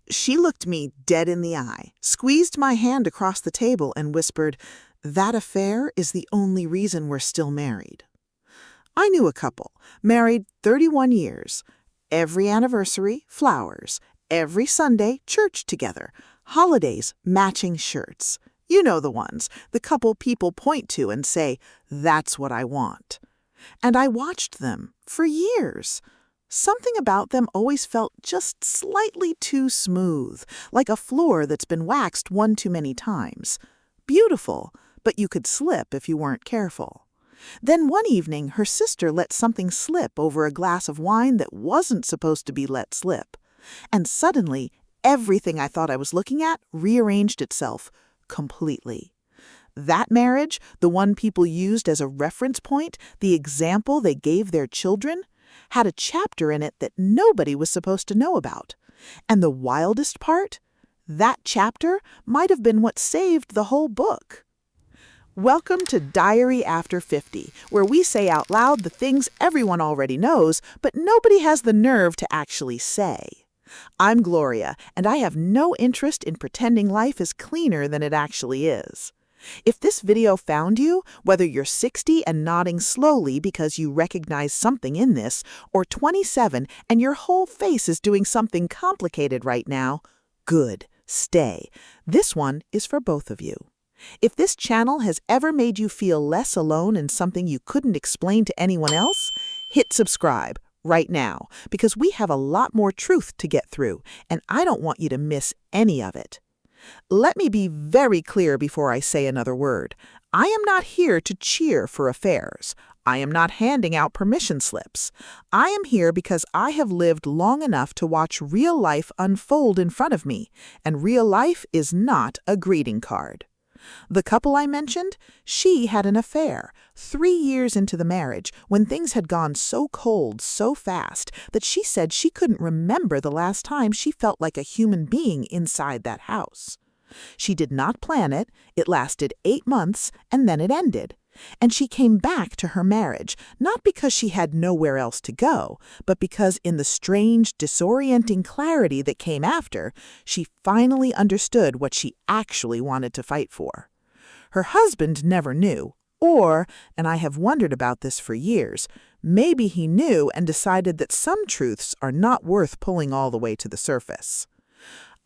She looked me dead in the eye, squeezed my hand across the table, and whispered, "That affair is the only reason we're still married." I knew a couple, married 31 years. Every anniversary, flowers. Every Sunday, church together. Holidays, matching shirts. You know the ones, the couple people point to and say, "That's what I want." And I watched them for years. Something about them always felt just slightly too smooth, like a floor that's been waxed one too many times. Beautiful, but you could slip if you weren't careful. Then one evening, her sister let something slip over a glass of wine that wasn't supposed to be let slip. And suddenly, everything I thought I was looking at rearranged itself completely. That marriage, the one people used as a reference point, the example they gave their children, had a chapter in it that nobody was supposed to know about. And the wildest part? That chapter might have been what saved the whole book. Welcome to Diary After 50, where we say out loud the things everyone already knows, but nobody has the nerve to actually say. I'm Gloria, and I have no interest in pretending life is cleaner than it actually is. If this video found you, whether you're 60 and nodding slowly because you recognize something in this, or 27 and your whole face is doing something complicated right now, good, stay. This one is for both of you. If this channel has ever made you feel less alone in something you couldn't explain to anyone else, hit subscribe right now, because we have a lot more truth to get through, and I don't want you to miss any of it. Let me be very clear before I say another word. I am not here to cheer for affairs. I am not handing out permission slips. I am here because I have lived long enough to watch real life unfold in front of me, and real life is not a greeting card. The couple I mentioned, she had an affair 3 years into the marriage when things had gone so cold so fast that she said she couldn't remember the last time she felt like a human being inside that house. She did not plan it, it lasted 8 months, and then it ended. And she came back to her marriage, not because she had nowhere else to go, but because in the strange, disorienting clarity that came after, she finally understood what she actually wanted to fight for. Her husband never knew, or, and I have wondered about this for years, maybe he knew and decided that some truths are not worth pulling all the way to the surface.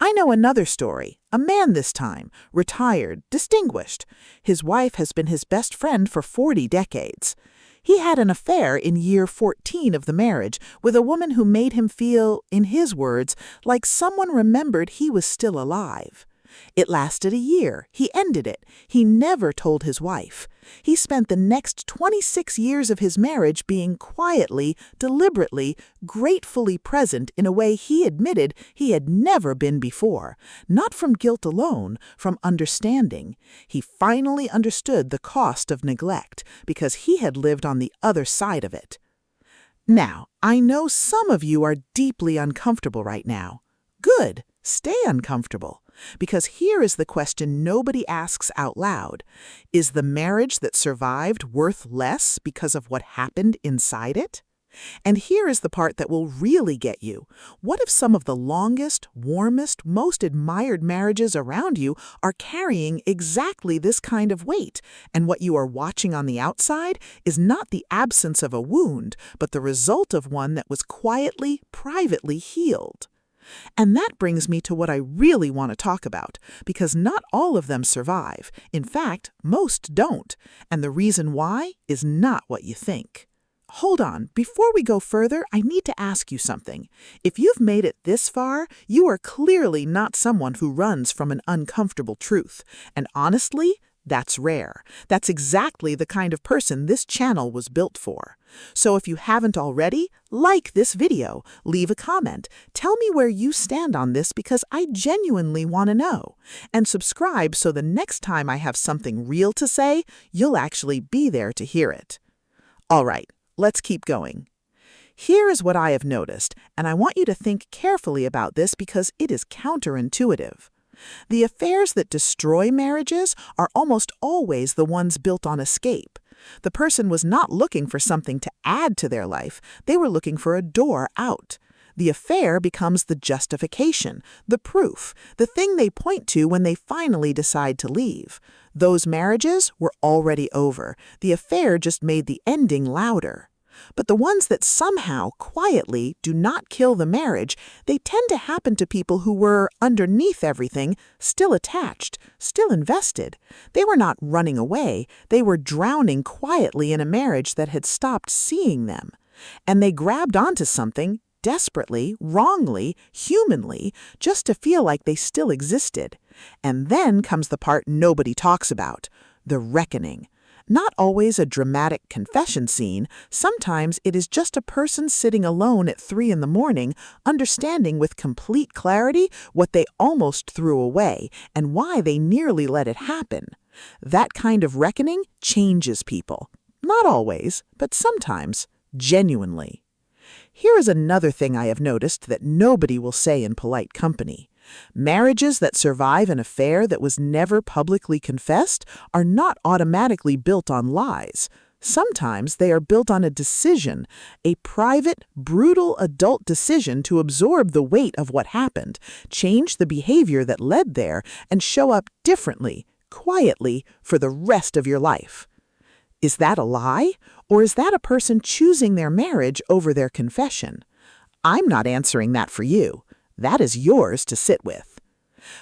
I know another story, a man this time, retired, distinguished. His wife has been his best friend for 40 decades. He had an affair in year 14 of the marriage with a woman who made him feel, in his words, like someone remembered he was still alive. It lasted a year. He ended it. He never told his wife. He spent the next 26 years of his marriage being quietly, deliberately, gratefully present in a way he admitted he had never been before. Not from guilt alone, from understanding. He finally understood the cost of neglect because he had lived on the other side of it. Now, I know some of you are deeply uncomfortable right now. Good. Stay uncomfortable. Because here is the question nobody asks out loud. Is the marriage that survived worth less because of what happened inside it? And here is the part that will really get you. What if some of the longest, warmest, most admired marriages around you are carrying exactly this kind of weight, and what you are watching on the outside is not the absence of a wound, but the result of one that was quietly, privately healed? And that brings me to what I really want to talk about, because not all of them survive. In fact, most don't. And the reason why is not what you think. Hold on, before we go further, I need to ask you something. If you've made it this far, you are clearly not someone who runs from an uncomfortable truth. And honestly, that's rare. That's exactly the kind of person this channel was built for. So if you haven't already, like this video, leave a comment, tell me where you stand on this because I genuinely want to know. And subscribe so the next time I have something real to say, you'll actually be there to hear it. All right, let's keep going. Here is what I have noticed, and I want you to think carefully about this because it is counterintuitive. The affairs that destroy marriages are almost always the ones built on escape. The person was not looking for something to add to their life, they were looking for a door out. The affair becomes the justification, the proof, the thing they point to when they finally decide to leave. Those marriages were already over. The affair just made the ending louder. But the ones that somehow, quietly, do not kill the marriage, they tend to happen to people who were, underneath everything, still attached, still invested. They were not running away. They were drowning quietly in a marriage that had stopped seeing them. And they grabbed onto something, desperately, wrongly, humanly, just to feel like they still existed. And then comes the part nobody talks about, the reckoning. Not always a dramatic confession scene, sometimes it is just a person sitting alone at 3 a.m, understanding with complete clarity what they almost threw away and why they nearly let it happen. That kind of reckoning changes people. Not always, but sometimes, genuinely. Here is another thing I have noticed that nobody will say in polite company. Marriages that survive an affair that was never publicly confessed are not automatically built on lies. Sometimes they are built on a decision, a private, brutal adult decision to absorb the weight of what happened, change the behavior that led there, and show up differently, quietly, for the rest of your life. Is that a lie? Or is that a person choosing their marriage over their confession? I'm not answering that for you. That is yours to sit with.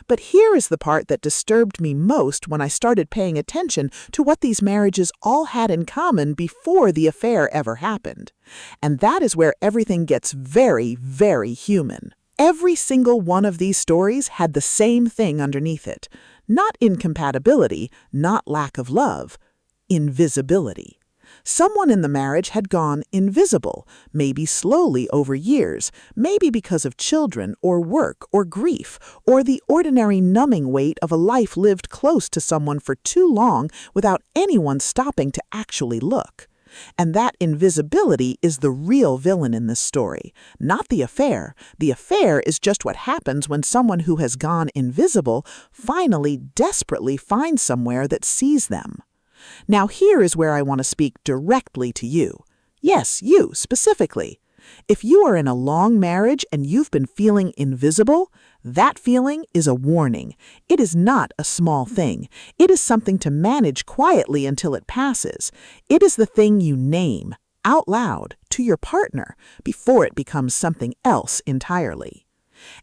But here is the part that disturbed me most when I started paying attention to what these marriages all had in common before the affair ever happened. And that is where everything gets very, very human. Every single one of these stories had the same thing underneath it. Not incompatibility, not lack of love, invisibility. Someone in the marriage had gone invisible, maybe slowly over years, maybe because of children or work or grief, or the ordinary numbing weight of a life lived close to someone for too long without anyone stopping to actually look. And that invisibility is the real villain in this story, not the affair. The affair is just what happens when someone who has gone invisible finally desperately finds somewhere that sees them. Now here is where I want to speak directly to you. Yes, you specifically. If you are in a long marriage and you've been feeling invisible, that feeling is a warning. It is not a small thing. It is something to manage quietly until it passes. It is the thing you name, out loud, to your partner, before it becomes something else entirely.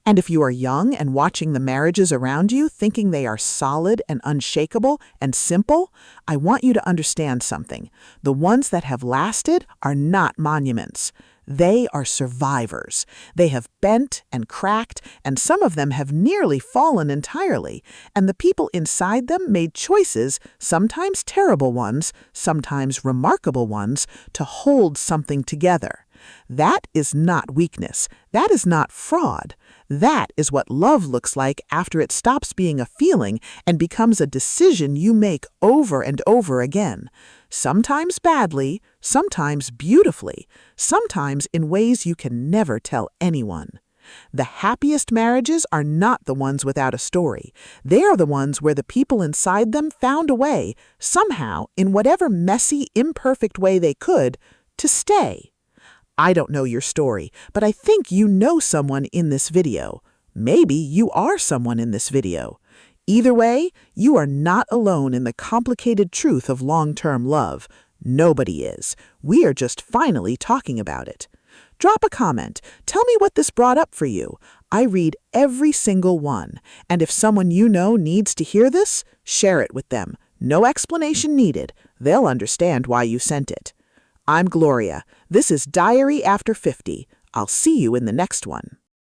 And if you are young and watching the marriages around you thinking they are solid and unshakable and simple, I want you to understand something. The ones that have lasted are not monuments. They are survivors. They have bent and cracked, and some of them have nearly fallen entirely. And the people inside them made choices, sometimes terrible ones, sometimes remarkable ones, to hold something together. That is not weakness. That is not fraud. That is what love looks like after it stops being a feeling and becomes a decision you make over and over again. Sometimes badly, sometimes beautifully, sometimes in ways you can never tell anyone. The happiest marriages are not the ones without a story. They are the ones where the people inside them found a way, somehow, in whatever messy, imperfect way they could, to stay. I don't know your story, but I think you know someone in this video. Maybe you are someone in this video. Either way, you are not alone in the complicated truth of long-term love. Nobody is. We are just finally talking about it. Drop a comment. Tell me what this brought up for you. I read every single one. And if someone you know needs to hear this, share it with them. No explanation needed. They'll understand why you sent it. I'm Gloria. This is Diary After 50. I'll see you in the next one.